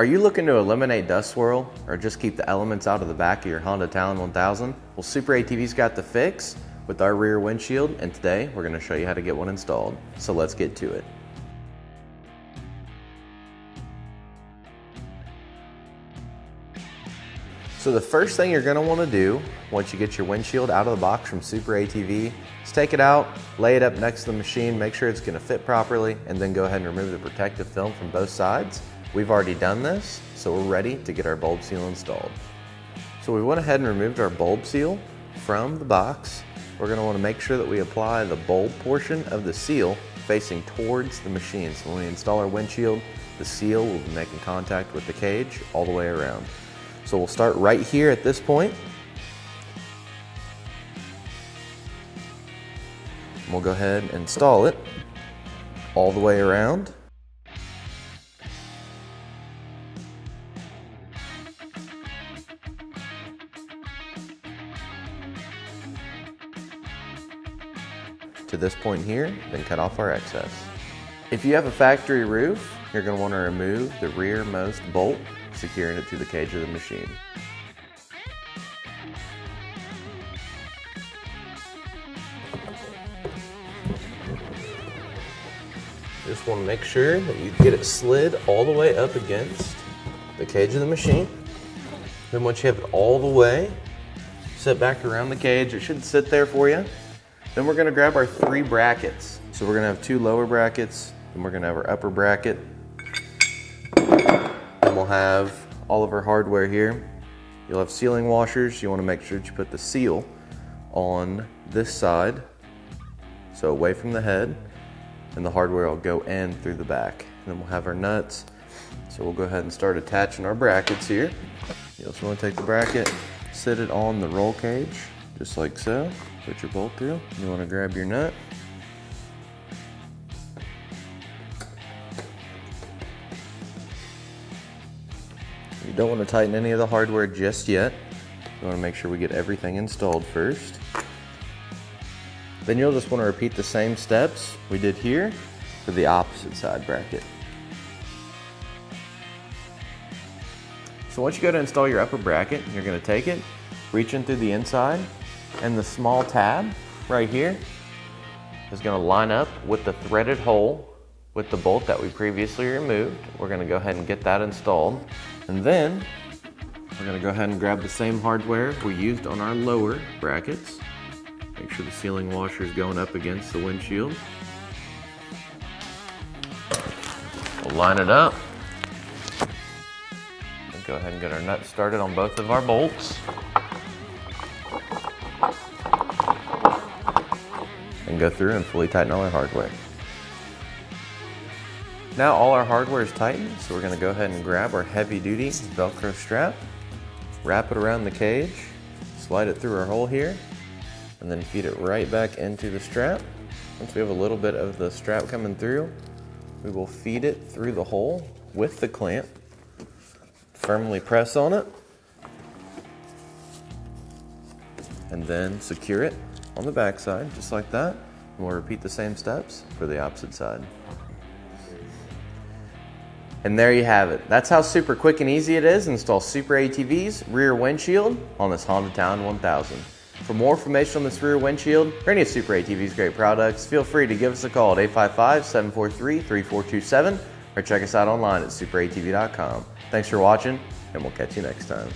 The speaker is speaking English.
Are you looking to eliminate dust swirl or just keep the elements out of the back of your Honda Talon 1000? Well, SuperATV's got the fix with our rear windshield, and today we're going to show you how to get one installed. So let's get to it. So the first thing you're going to want to do once you get your windshield out of the box from SuperATV is take it out, lay it up next to the machine, make sure it's going to fit properly, and then go ahead and remove the protective film from both sides. We've already done this, so we're ready to get our bulb seal installed. So we went ahead and removed our bulb seal from the box. We're going to want to make sure that we apply the bulb portion of the seal facing towards the machine. So when we install our windshield, the seal will be making contact with the cage all the way around. So we'll start right here at this point. We'll go ahead and install it all the way around. To this point here, then cut off our excess. If you have a factory roof, you're going to want to remove the rearmost bolt, securing it to the cage of the machine. Just want to make sure that you get it slid all the way up against the cage of the machine. Then once you have it all the way set back around the cage, it should sit there for you. Then we're going to grab our 3 brackets. So we're going to have 2 lower brackets, and we're going to have our upper bracket. Then we'll have all of our hardware here. You'll have sealing washers. You want to make sure that you put the seal on this side, so away from the head, and the hardware will go in through the back. And then we'll have our nuts. So we'll go ahead and start attaching our brackets here. You also want to take the bracket, sit it on the roll cage, just like so. Put your bolt through. You want to grab your nut. You don't want to tighten any of the hardware just yet. You want to make sure we get everything installed first. Then you'll just want to repeat the same steps we did here for the opposite side bracket. So once you go to install your upper bracket, you're going to take it, reach in through the inside, and the small tab right here is going to line up with the threaded hole with the bolt that we previously removed. We're going to go ahead and get that installed. And then we're going to go ahead and grab the same hardware we used on our lower brackets. Make sure the sealing washer is going up against the windshield. We'll line it up. And go ahead and get our nuts started on both of our bolts. And go through and fully tighten all our hardware. Now all our hardware is tightened, so we're going to go ahead and grab our heavy duty Velcro strap, wrap it around the cage, slide it through our hole here, and then feed it right back into the strap. Once we have a little bit of the strap coming through, we will feed it through the hole with the clamp, firmly press on it, and then secure it on the back side, just like that. And we'll repeat the same steps for the opposite side. And there you have it. That's how super quick and easy it is to install SuperATV's rear windshield on this Honda Talon 1000. For more information on this rear windshield or any of SuperATV's great products, feel free to give us a call at 855-743-3427 or check us out online at superatv.com. Thanks for watching, and we'll catch you next time.